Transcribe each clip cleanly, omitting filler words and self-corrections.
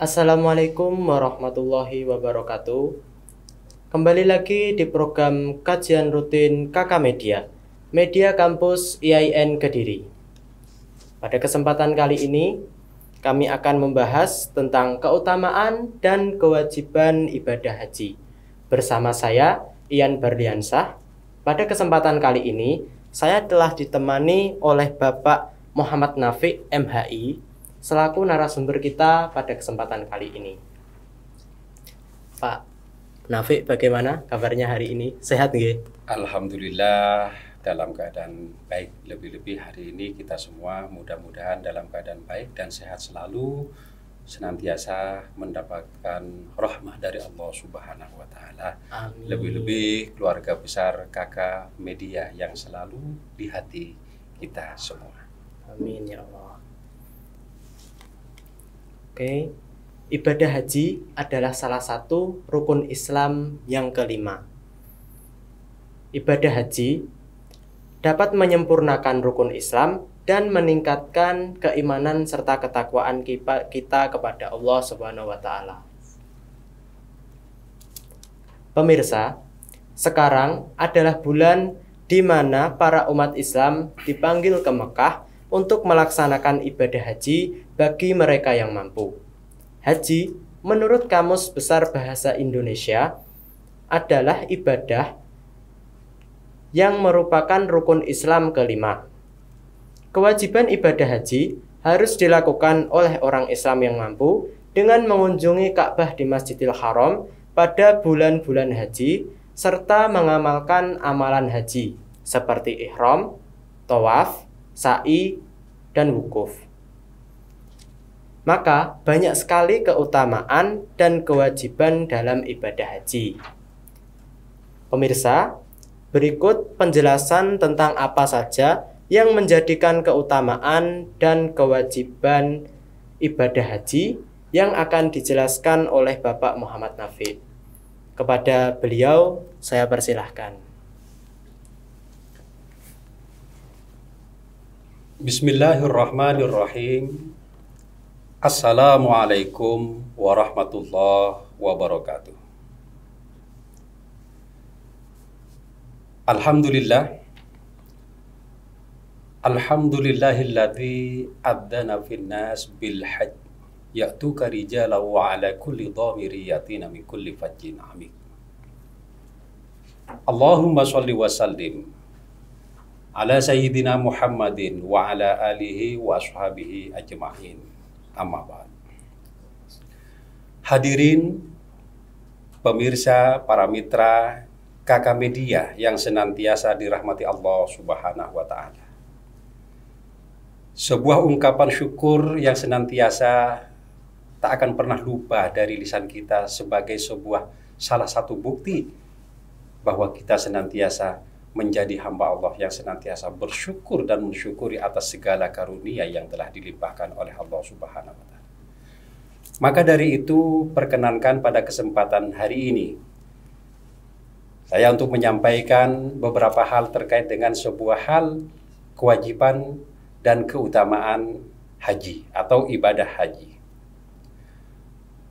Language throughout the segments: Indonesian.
Assalamualaikum warahmatullahi wabarakatuh. Kembali lagi di program kajian rutin KK Media, Media Kampus IAIN Kediri. Pada kesempatan kali ini, kami akan membahas tentang keutamaan dan kewajiban ibadah haji. Bersama saya, Ian Barliansah. Pada kesempatan kali ini, saya telah ditemani oleh Bapak Muhammad Nafiq MHI, selaku narasumber kita pada kesempatan kali ini. Pak Nafiq, bagaimana kabarnya hari ini? Sehat nggih? Alhamdulillah dalam keadaan baik. Lebih-lebih hari ini kita semua mudah-mudahan dalam keadaan baik dan sehat selalu, senantiasa mendapatkan rahmah dari Allah Subhanahu wa Ta'ala. Lebih-lebih keluarga besar KK Media yang selalu di hati kita semua. Amin ya Allah. Oke, ibadah haji adalah salah satu rukun Islam yang kelima. Ibadah haji dapat menyempurnakan rukun Islam dan meningkatkan keimanan serta ketakwaan kita kepada Allah Subhanahu wa Ta'ala. Pemirsa, sekarang adalah bulan di mana para umat Islam dipanggil ke Mekah untuk melaksanakan ibadah haji bagi mereka yang mampu. Haji, menurut Kamus Besar Bahasa Indonesia, adalah ibadah yang merupakan rukun Islam kelima. Kewajiban ibadah haji harus dilakukan oleh orang Islam yang mampu dengan mengunjungi Ka'bah di Masjidil Haram pada bulan-bulan haji, serta mengamalkan amalan haji seperti ihram, tawaf, sa'i, dan wukuf. Maka banyak sekali keutamaan dan kewajiban dalam ibadah haji. Pemirsa, berikut penjelasan tentang apa saja yang menjadikan keutamaan dan kewajiban ibadah haji yang akan dijelaskan oleh Bapak Muhammad Nafiq. Kepada beliau, saya persilahkan. Bismillahirrahmanirrahim. Assalamualaikum warahmatullahi wabarakatuh. Alhamdulillahilladzi adzana finnas bil hajj ya'tuka rijalan wa ala kulli dhamiri yatina min kulli fajjin amik. Allahumma shalli wa sallim ala sayyidina Muhammadin wa ala alihi wa ashabihi ajma'in. Amma ba'd. Hadirin pemirsa, para mitra KK Media yang senantiasa dirahmati Allah Subhanahu wa Ta'ala. Sebuah ungkapan syukur yang senantiasa tak akan pernah lupa dari lisan kita sebagai salah satu bukti bahwa kita senantiasa menjadi hamba Allah yang senantiasa bersyukur dan mensyukuri atas segala karunia yang telah dilimpahkan oleh Allah Subhanahu wa Ta'ala. Maka dari itu, perkenankan pada kesempatan hari ini saya untuk menyampaikan beberapa hal terkait dengan sebuah hal kewajiban dan keutamaan haji atau ibadah haji.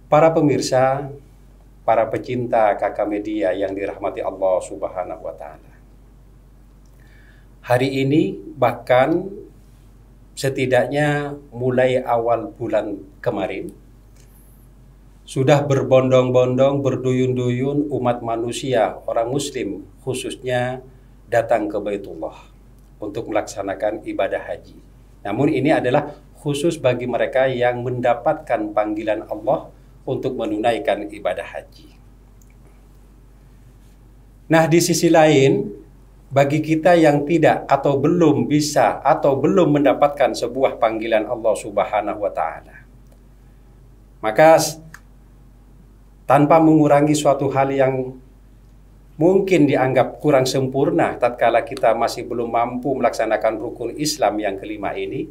Para pemirsa, para pecinta KK Media yang dirahmati Allah Subhanahu wa Ta'ala. Hari ini bahkan setidaknya mulai awal bulan kemarin sudah berbondong-bondong, berduyun-duyun umat manusia, orang muslim khususnya datang ke Baitullah untuk melaksanakan ibadah haji. Namun ini adalah khusus bagi mereka yang mendapatkan panggilan Allah untuk menunaikan ibadah haji. Nah, di sisi lain, bagi kita yang tidak atau belum bisa atau belum mendapatkan sebuah panggilan Allah Subhanahu wa Ta'ala, maka tanpa mengurangi suatu hal yang mungkin dianggap kurang sempurna tatkala kita masih belum mampu melaksanakan rukun Islam yang kelima ini,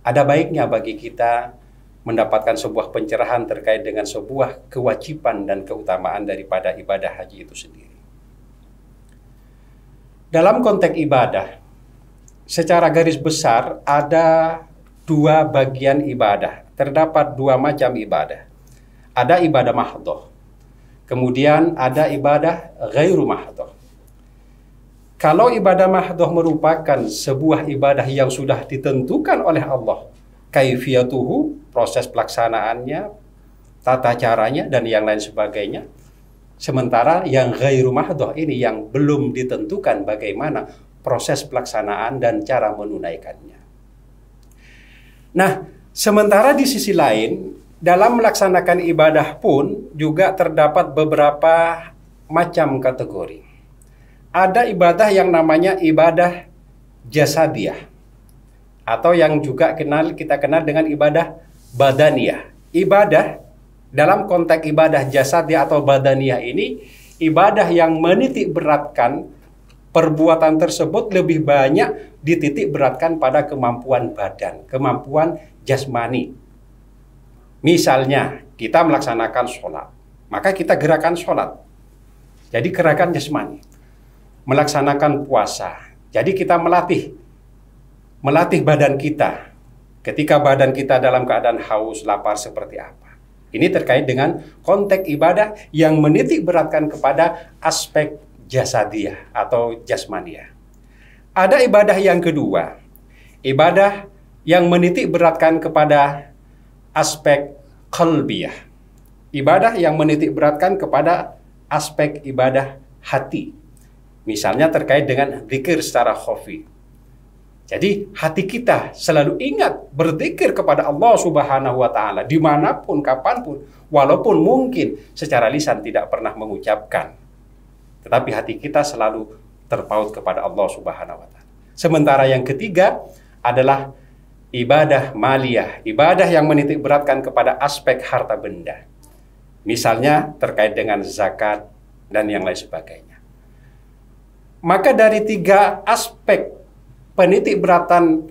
ada baiknya bagi kita mendapatkan sebuah pencerahan terkait dengan sebuah kewajiban dan keutamaan daripada ibadah haji itu sendiri. Dalam konteks ibadah, secara garis besar ada dua bagian ibadah. Terdapat dua macam ibadah. ada ibadah mahdhah. Kemudian ada ibadah ghairu mahdhah. Kalau ibadah mahdhah merupakan sebuah ibadah yang sudah ditentukan oleh Allah, kaifiyatuhu, proses pelaksanaannya, tata caranya, dan yang lain sebagainya. Sementara yang ghairu mahdhah ini yang belum ditentukan bagaimana proses pelaksanaan dan cara menunaikannya. Nah, sementara di sisi lain, dalam melaksanakan ibadah pun juga terdapat beberapa macam kategori. Ada ibadah yang namanya ibadah jasadiyah, atau yang juga kita kenal dengan ibadah badaniyah. Ibadah dalam konteks ibadah jasadiyah atau badaniyah ini, ibadah yang menitik beratkan perbuatan tersebut lebih banyak dititik beratkan pada kemampuan badan, kemampuan jasmani. Misalnya, kita melaksanakan sholat, maka kita gerakan sholat. Jadi gerakan jasmani. Melaksanakan puasa, jadi kita melatih badan kita. Ketika badan kita dalam keadaan haus, lapar seperti apa. Ini terkait dengan konteks ibadah yang menitik beratkan kepada aspek jasadiyah atau jasmaniyah. Ada ibadah yang kedua, ibadah yang menitik beratkan kepada aspek qalbiyah. Ibadah yang menitik beratkan kepada aspek ibadah hati. Misalnya terkait dengan zikir secara khafi. Jadi hati kita selalu ingat berzikir kepada Allah Subhanahu wa Ta'ala dimanapun, kapanpun, walaupun mungkin secara lisan tidak pernah mengucapkan, tetapi hati kita selalu terpaut kepada Allah Subhanahu wa Ta'ala. Sementara yang ketiga adalah ibadah maliyah, ibadah yang menitik beratkan kepada aspek harta benda. Misalnya terkait dengan zakat dan yang lain sebagainya. Maka dari tiga aspek penitik beratan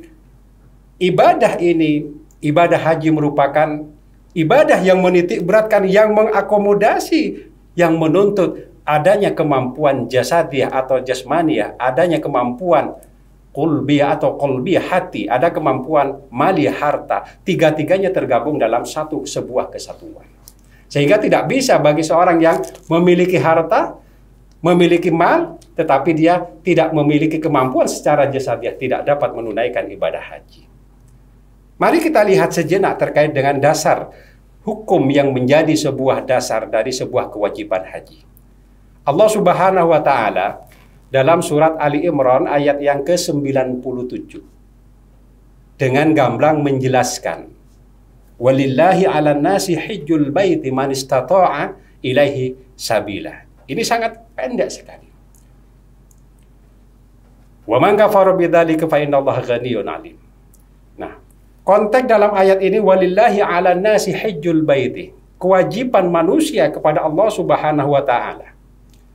ibadah ini, ibadah haji merupakan ibadah yang menitik beratkan, yang mengakomodasi, yang menuntut adanya kemampuan jasadiyah atau jasmaniyah, adanya kemampuan qulbiyah atau qalbiyah hati, ada kemampuan maliyah harta. Tiga-tiganya tergabung dalam sebuah kesatuan. Sehingga tidak bisa bagi seorang yang memiliki harta, memiliki mal, tetapi dia tidak memiliki kemampuan secara jasadiah, tidak dapat menunaikan ibadah haji. Mari kita lihat sejenak terkait dengan dasar hukum yang menjadi sebuah dasar dari sebuah kewajiban haji. Allah Subhanahu wa Ta'ala dalam surat Ali Imran ayat yang ke-97 dengan gamblang menjelaskan, walillahi 'alan nasi hijjul baiti man istata'a ilaihi sabila. Ini sangat pendek sekali. Wa man kafara bidzalika fa innallaha ghaniyyun 'alim. Nah, konteks dalam ayat ini walillahi 'alan nasi hijjul baiti, kewajiban manusia kepada Allah Subhanahu wa Ta'ala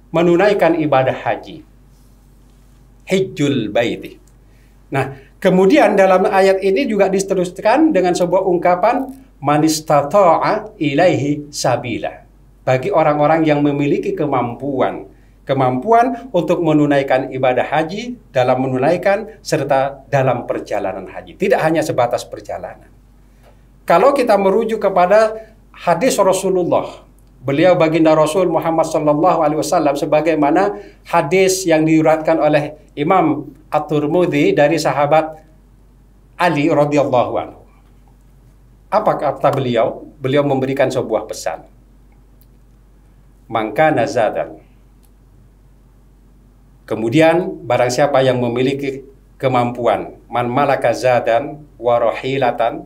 menunaikan ibadah haji. Hijjul baiti. Nah, kemudian dalam ayat ini juga diteruskan dengan sebuah ungkapan man istata'a ilaihi sabila. Bagi orang-orang yang memiliki kemampuan untuk menunaikan ibadah haji, dalam menunaikan serta dalam perjalanan haji. Tidak hanya sebatas perjalanan. Kalau kita merujuk kepada hadis Rasulullah, beliau baginda Rasul Muhammad sallallahu alaihi wasallam, sebagaimana hadis yang diriwayatkan oleh Imam At-Tirmidzi dari sahabat Ali radhiyallahu anhu. Apa kata beliau? Beliau memberikan sebuah pesan. Maka nazadan. Kemudian barang siapa yang memiliki kemampuan, man malaka zadan wa rahilatan,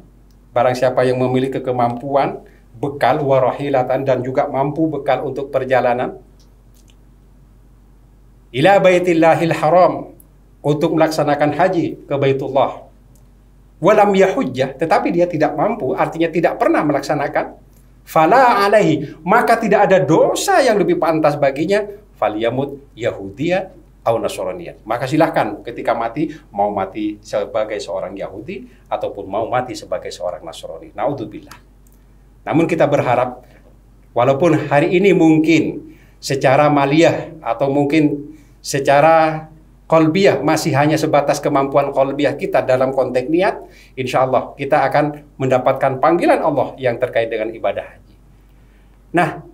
barang siapa yang memiliki kemampuan, bekal wa rahilatan, dan juga mampu bekal untuk perjalanan, ila baitillahil haram, untuk melaksanakan haji ke Baitullah, walam yahujjah, tetapi dia tidak mampu, artinya tidak pernah melaksanakan, fala alaihi, maka tidak ada dosa yang lebih pantas baginya, falyamut yahudiyah au nasraniyah. Maka silahkan ketika mati, mau mati sebagai seorang Yahudi ataupun mau mati sebagai seorang Nasrani. Naudzubillah. Namun kita berharap, walaupun hari ini mungkin secara maliyah atau mungkin secara qalbiyah masih hanya sebatas kemampuan qalbiyah kita dalam konteks niat, insya Allah kita akan mendapatkan panggilan Allah yang terkait dengan ibadah haji. Nah,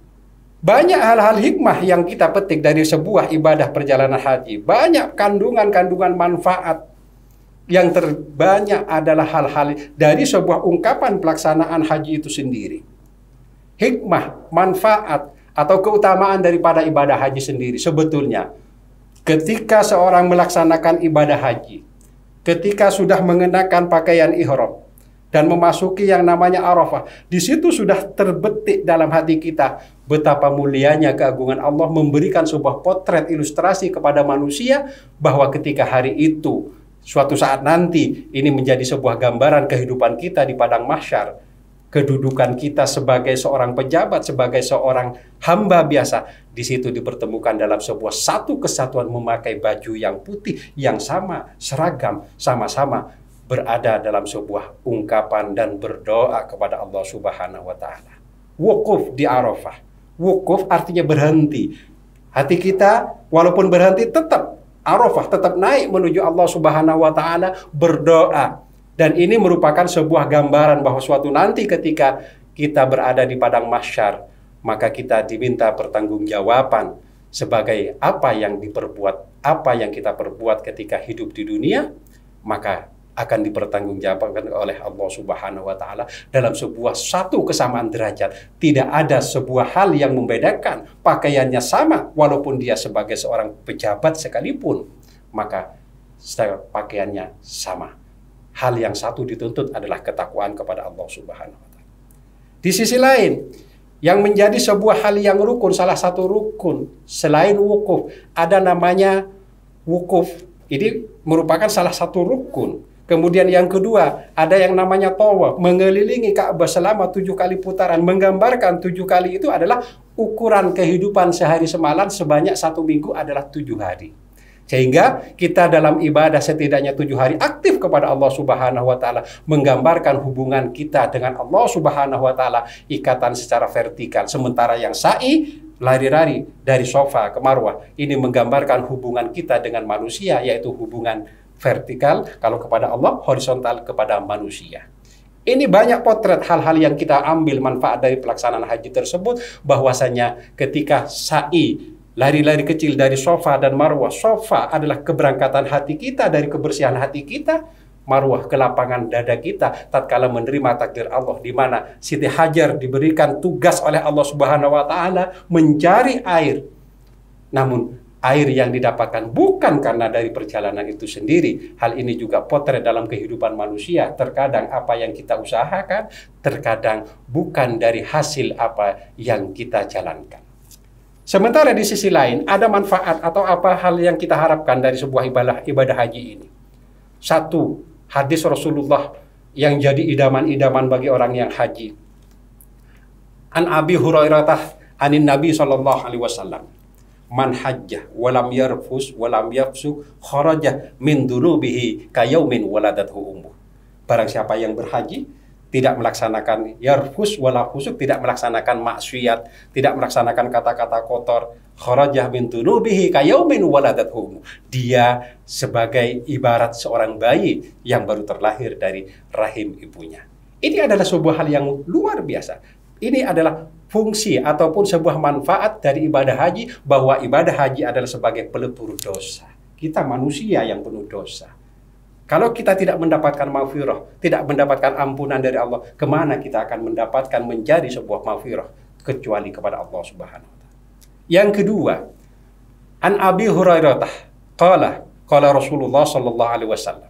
banyak hal-hal hikmah yang kita petik dari sebuah ibadah perjalanan haji. Banyak kandungan-kandungan manfaat. Yang terbanyak adalah hal-hal dari sebuah ungkapan pelaksanaan haji itu sendiri. Hikmah, manfaat, atau keutamaan daripada ibadah haji sendiri. Sebetulnya, ketika seorang melaksanakan ibadah haji, ketika sudah mengenakan pakaian ihram, dan memasuki yang namanya Arafah, di situ sudah terbetik dalam hati kita betapa mulianya keagungan Allah memberikan sebuah potret ilustrasi kepada manusia bahwa ketika hari itu suatu saat nanti ini menjadi sebuah gambaran kehidupan kita di padang mahsyar, kedudukan kita sebagai seorang pejabat, sebagai seorang hamba biasa, di situ dipertemukan dalam sebuah satu kesatuan memakai baju yang putih, yang sama, seragam, sama-sama berada dalam sebuah ungkapan dan berdoa kepada Allah Subhanahu wa Ta'ala. Wukuf di Arafah. Wukuf artinya berhenti. Hati kita walaupun berhenti tetap Arafah, tetap naik menuju Allah Subhanahu wa Ta'ala, berdoa. Dan ini merupakan sebuah gambaran bahwa suatu nanti ketika kita berada di padang mahsyar, maka kita diminta pertanggungjawaban sebagai apa yang diperbuat, apa yang kita perbuat ketika hidup di dunia, maka akan dipertanggungjawabkan oleh Allah Subhanahu wa Ta'ala dalam sebuah satu kesamaan derajat. Tidak ada sebuah hal yang membedakan. Pakaiannya sama walaupun dia sebagai seorang pejabat sekalipun, maka pakaiannya sama. Hal yang satu dituntut adalah ketakwaan kepada Allah Subhanahu wa Ta'ala. Di sisi lain, yang menjadi sebuah hal yang rukun, salah satu rukun selain wukuf, ada namanya wukuf. Ini merupakan salah satu rukun. Kemudian yang kedua, ada yang namanya tawaf, mengelilingi Ka'bah selama 7 kali putaran, menggambarkan 7 kali itu adalah ukuran kehidupan sehari semalam, sebanyak 1 minggu adalah 7 hari. Sehingga kita dalam ibadah setidaknya 7 hari aktif kepada Allah Subhanahu wa Ta'ala, menggambarkan hubungan kita dengan Allah Subhanahu wa Ta'ala, ikatan secara vertikal. Sementara yang sa'i, lari-lari dari Sofa ke Marwah, ini menggambarkan hubungan kita dengan manusia, yaitu hubungan vertikal, kalau kepada Allah, horizontal kepada manusia. Ini banyak potret hal-hal yang kita ambil manfaat dari pelaksanaan haji tersebut, bahwasanya ketika sa'i, lari-lari kecil dari Sofa dan Marwah, Sofa adalah keberangkatan hati kita, dari kebersihan hati kita, Marwah ke lapangan dada kita, tatkala menerima takdir Allah, di mana Siti Hajar diberikan tugas oleh Allah Subhanahu wa Ta'ala mencari air. Namun air yang didapatkan bukan karena dari perjalanan itu sendiri. Hal ini juga potret dalam kehidupan manusia. Terkadang apa yang kita usahakan, terkadang bukan dari hasil apa yang kita jalankan. Sementara di sisi lain, ada manfaat atau apa hal yang kita harapkan dari sebuah ibadah haji ini. Satu, hadis Rasulullah yang jadi idaman-idaman bagi orang yang haji. An Abi Hurairah anin Nabi SAW. Man hajjah walam yarfus walam yafsuk kharaja min dunubihi kayaumin waladathu ummuh. Barang siapa yang berhaji tidak melaksanakan yarfus wala fusuk, tidak melaksanakan maksiat, tidak melaksanakan kata-kata kotor, kharaja min dunubihi kayaumin waladathu ummuh. Dia sebagai ibarat seorang bayi yang baru terlahir dari rahim ibunya. Ini adalah sebuah hal yang luar biasa. Ini adalah fungsi ataupun sebuah manfaat dari ibadah haji, bahwa ibadah haji adalah sebagai pelebur dosa. Kita manusia yang penuh dosa. Kalau kita tidak mendapatkan maghfirah, tidak mendapatkan ampunan dari Allah, kemana kita akan mendapatkan menjadi sebuah maghfirah kecuali kepada Allah Subhanahu wa Ta'ala. Yang kedua, An Abi Hurairah qala Rasulullah sallallahu alaihi wasallam,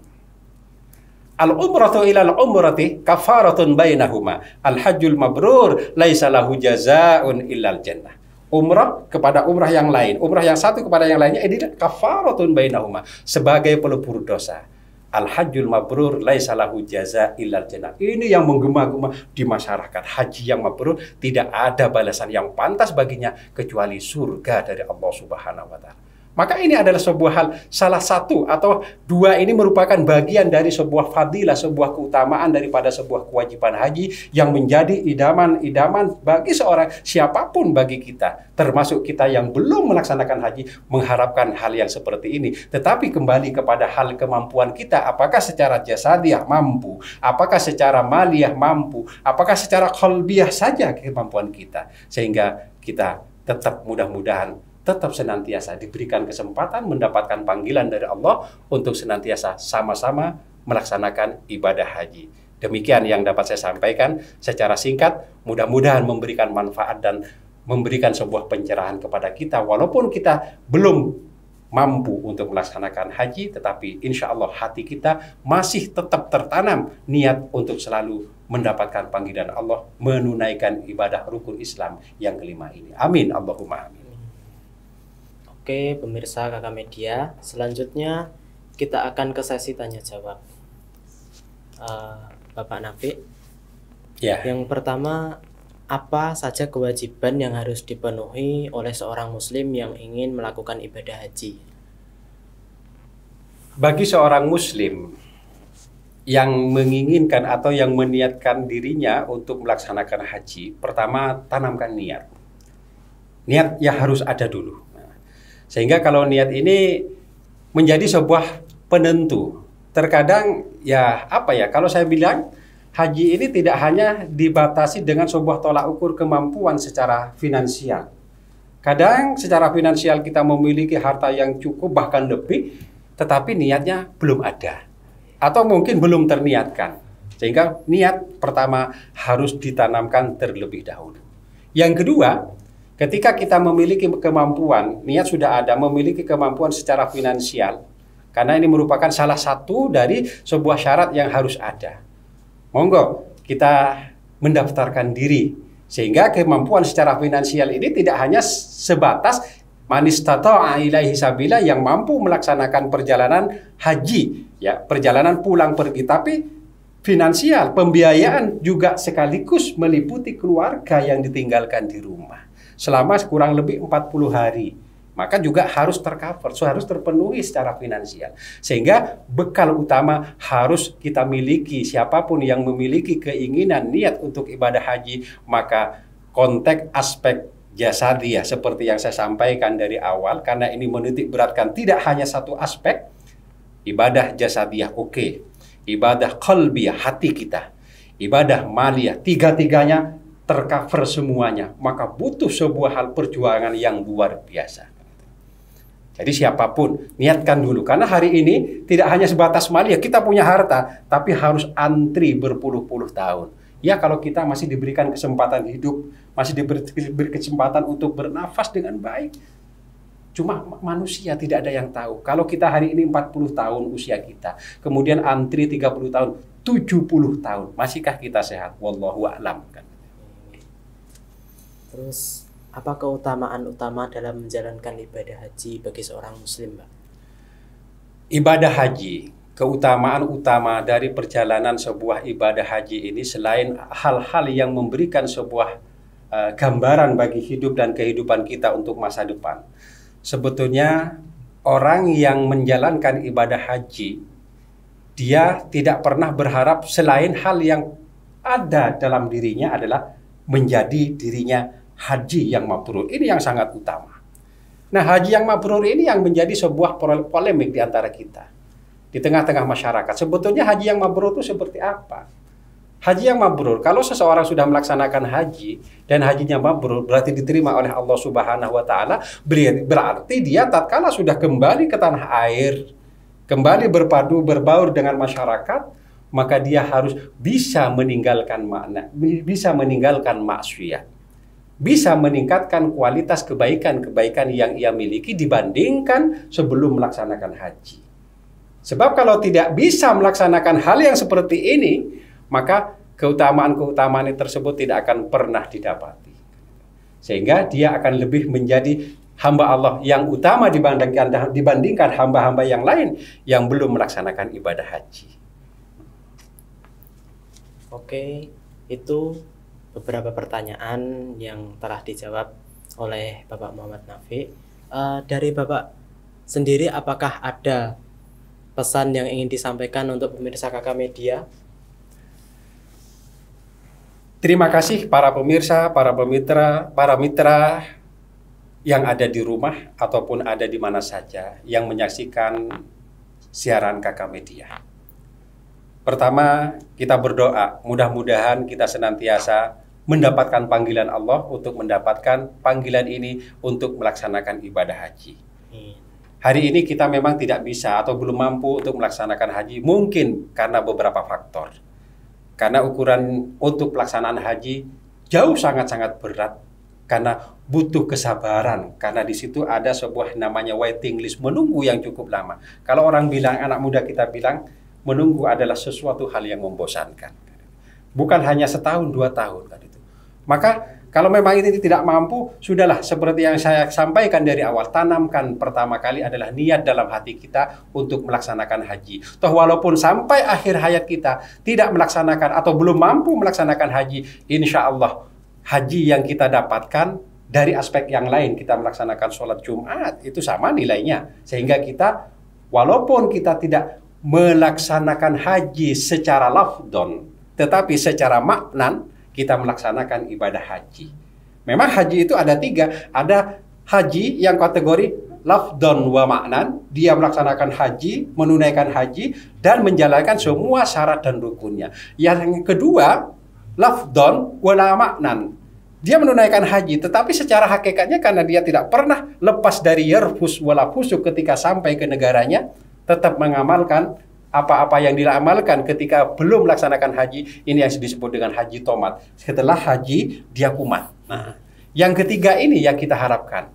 al-umratu ila al-umrati kafaratun bainahuma. Al-hajjul mabrur laisa lahu jazaa'un illal jannah. Umrah kepada umrah yang lain, umrah yang satu kepada yang lainnya, ini kafaratun bainahuma, sebagai pelebur dosa. Al-hajjul mabrur laisa lahu jazaa'un illal jannah. Ini yang menggema-gema di masyarakat. Haji yang mabrur tidak ada balasan yang pantas baginya kecuali surga dari Allah Subhanahu wa Ta'ala. Maka ini adalah sebuah hal, salah satu atau dua ini merupakan bagian dari sebuah fadilah, sebuah keutamaan daripada sebuah kewajiban haji yang menjadi idaman-idaman bagi seorang siapapun bagi kita, termasuk kita yang belum melaksanakan haji, mengharapkan hal yang seperti ini. Tetapi kembali kepada hal kemampuan kita, apakah secara jasadiah mampu, apakah secara maliyah mampu, apakah secara qalbiyah saja kemampuan kita, sehingga kita tetap mudah-mudahan tetap senantiasa diberikan kesempatan mendapatkan panggilan dari Allah untuk senantiasa sama-sama melaksanakan ibadah haji. Demikian yang dapat saya sampaikan secara singkat, mudah-mudahan memberikan manfaat dan memberikan sebuah pencerahan kepada kita, walaupun kita belum mampu untuk melaksanakan haji, tetapi insya Allah hati kita masih tetap tertanam niat untuk selalu mendapatkan panggilan Allah, menunaikan ibadah rukun Islam yang kelima ini. Amin, Allahumma amin. Oke, pemirsa Kakak Media, selanjutnya kita akan ke sesi tanya jawab. Bapak Nafi, yang pertama, apa saja kewajiban yang harus dipenuhi oleh seorang muslim yang ingin melakukan ibadah haji? Bagi seorang muslim yang menginginkan atau yang meniatkan dirinya untuk melaksanakan haji, pertama tanamkan niat. Niat yang harus ada dulu. Sehingga kalau niat ini menjadi sebuah penentu. Terkadang kalau saya bilang haji ini tidak hanya dibatasi dengan sebuah tolak ukur kemampuan secara finansial. Kadang secara finansial kita memiliki harta yang cukup bahkan lebih, tetapi niatnya belum ada. Atau mungkin belum terniatkan. Sehingga niat pertama harus ditanamkan terlebih dahulu. Yang kedua, ketika kita memiliki kemampuan, niat sudah ada, memiliki kemampuan secara finansial, karena ini merupakan salah satu dari sebuah syarat yang harus ada. Monggo kita mendaftarkan diri, sehingga kemampuan secara finansial ini tidak hanya sebatas man istata'a ilaihi sabila, yang mampu melaksanakan perjalanan haji, perjalanan pulang pergi, tapi finansial, pembiayaan juga sekaligus meliputi keluarga yang ditinggalkan di rumah selama kurang lebih 40 hari. Maka juga harus tercover, harus terpenuhi secara finansial. Sehingga bekal utama harus kita miliki. Siapapun yang memiliki keinginan, niat untuk ibadah haji, maka konteks aspek jasadiah seperti yang saya sampaikan dari awal, karena ini menitik beratkan tidak hanya satu aspek, ibadah jasadiah ibadah qalbiyah hati kita, ibadah maliyah, tiga-tiganya tercover semuanya, maka butuh sebuah hal perjuangan yang luar biasa. Jadi siapapun, niatkan dulu. Karena hari ini tidak hanya sebatas maliyah, kita punya harta, tapi harus antri berpuluh-puluh tahun. Ya, kalau kita masih diberikan kesempatan hidup, masih diberi kesempatan untuk bernafas dengan baik. Cuma manusia tidak ada yang tahu. Kalau kita hari ini 40 tahun usia kita, kemudian antri 30 tahun, 70 tahun, masihkah kita sehat? Wallahu a'lam. Terus, apa keutamaan utama dalam menjalankan ibadah haji bagi seorang muslim, Pak? Ibadah haji, keutamaan utama dari perjalanan sebuah ibadah haji ini, selain hal-hal yang memberikan sebuah gambaran bagi hidup dan kehidupan kita untuk masa depan. Sebetulnya orang yang menjalankan ibadah haji, dia tidak pernah berharap selain hal yang ada dalam dirinya adalah menjadi dirinya haji yang mabrur. Ini yang sangat utama. Nah, haji yang mabrur ini yang menjadi sebuah polemik di antara kita, di tengah-tengah masyarakat. Sebetulnya haji yang mabrur itu seperti apa? Haji yang mabrur, kalau seseorang sudah melaksanakan haji dan hajinya mabrur, berarti diterima oleh Allah Subhanahu wa Ta'ala, berarti dia tatkala sudah kembali ke tanah air, kembali berbaur dengan masyarakat, maka dia harus bisa meninggalkan maksiat, bisa meningkatkan kualitas kebaikan-kebaikan yang ia miliki dibandingkan sebelum melaksanakan haji. Sebab kalau tidak bisa melaksanakan hal yang seperti ini, maka keutamaan-keutamaan tersebut tidak akan pernah didapati. Sehingga dia akan lebih menjadi hamba Allah yang utama dibandingkan hamba-hamba yang lain yang belum melaksanakan ibadah haji. Oke, itu beberapa pertanyaan yang telah dijawab oleh Bapak Muhammad Nafi. Dari Bapak sendiri, apakah ada pesan yang ingin disampaikan untuk pemirsa KK Media? Terima kasih para pemirsa, para mitra yang ada di rumah ataupun ada di mana saja yang menyaksikan siaran KK Media. Pertama, kita berdoa, mudah-mudahan kita senantiasa mendapatkan panggilan Allah untuk mendapatkan panggilan ini untuk melaksanakan ibadah haji. Hari ini kita memang tidak bisa atau belum mampu untuk melaksanakan haji, mungkin karena beberapa faktor. Karena ukuran untuk pelaksanaan haji jauh sangat-sangat berat, karena butuh kesabaran, karena di situ ada sebuah namanya waiting list, menunggu yang cukup lama. Kalau orang bilang, anak muda kita bilang, menunggu adalah sesuatu hal yang membosankan. Bukan hanya setahun, 2 tahun kan itu. Maka kalau memang ini tidak mampu, sudahlah seperti yang saya sampaikan dari awal, tanamkan pertama kali adalah niat dalam hati kita untuk melaksanakan haji. Toh walaupun sampai akhir hayat kita tidak melaksanakan atau belum mampu melaksanakan haji, insya Allah haji yang kita dapatkan dari aspek yang lain, kita melaksanakan sholat Jumat, itu sama nilainya. Sehingga kita, walaupun kita tidak melaksanakan haji secara lafdon, tetapi secara maknan, kita melaksanakan ibadah haji. Memang haji itu ada 3. Ada haji yang kategori lafdon wa maknan, dia melaksanakan haji, menunaikan haji, dan menjalankan semua syarat dan rukunnya. Yang kedua, lafdon wala maknan, dia menunaikan haji, tetapi secara hakikatnya karena dia tidak pernah lepas dari yarfus wala fusuk ketika sampai ke negaranya, tetap mengamalkan apa-apa yang diamalkan ketika belum melaksanakan haji. Ini yang disebut dengan haji tomat. Setelah haji, dia kumat. Nah, yang ketiga ini yang kita harapkan.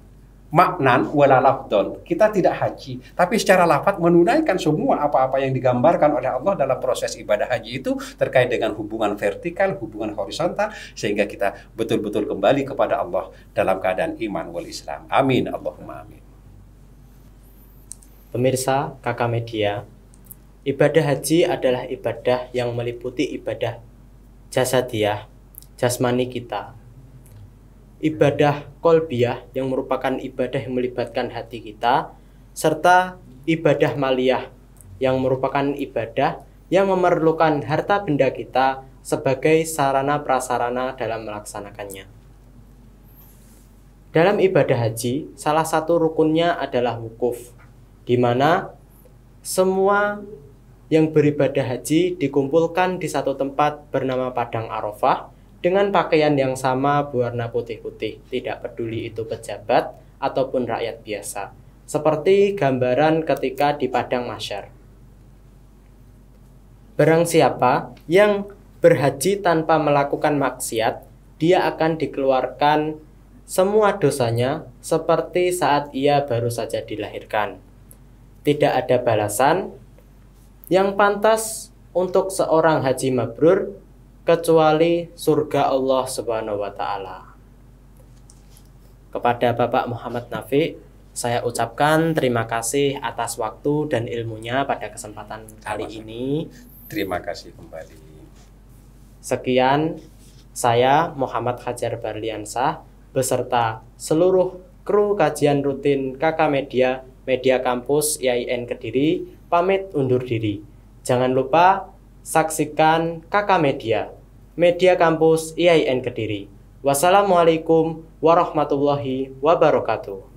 Maknan wala lafdon. Kita tidak haji, tapi secara lafaz menunaikan semua apa-apa yang digambarkan oleh Allah dalam proses ibadah haji itu terkait dengan hubungan vertikal, hubungan horizontal, sehingga kita betul-betul kembali kepada Allah dalam keadaan iman wal Islam. Amin. Allahumma amin. Pemirsa KK Media, ibadah haji adalah ibadah yang meliputi ibadah jasadiah, jasmani kita. Ibadah kolbiyah yang merupakan ibadah yang melibatkan hati kita, serta ibadah maliyah yang merupakan ibadah yang memerlukan harta benda kita sebagai sarana prasarana dalam melaksanakannya. Dalam ibadah haji, salah satu rukunnya adalah wukuf, di mana semua yang beribadah haji dikumpulkan di satu tempat bernama Padang Arafah dengan pakaian yang sama berwarna putih-putih, tidak peduli itu pejabat ataupun rakyat biasa, seperti gambaran ketika di Padang Mahsyar. Barang siapa yang berhaji tanpa melakukan maksiat, dia akan dikeluarkan semua dosanya seperti saat ia baru saja dilahirkan. Tidak ada balasan yang pantas untuk seorang haji mabrur kecuali surga Allah Subhanahu wa taala. Kepada Bapak Muhammad Nafi, saya ucapkan terima kasih atas waktu dan ilmunya pada kesempatan kali ini. Terima kasih kembali. Sekian, saya Muhammad Hajar Barliansah beserta seluruh kru kajian rutin KK Media, Media Kampus IAIN Kediri, pamit undur diri. Jangan lupa saksikan KK Media, Media Kampus IAIN Kediri. Wassalamualaikum warahmatullahi wabarakatuh.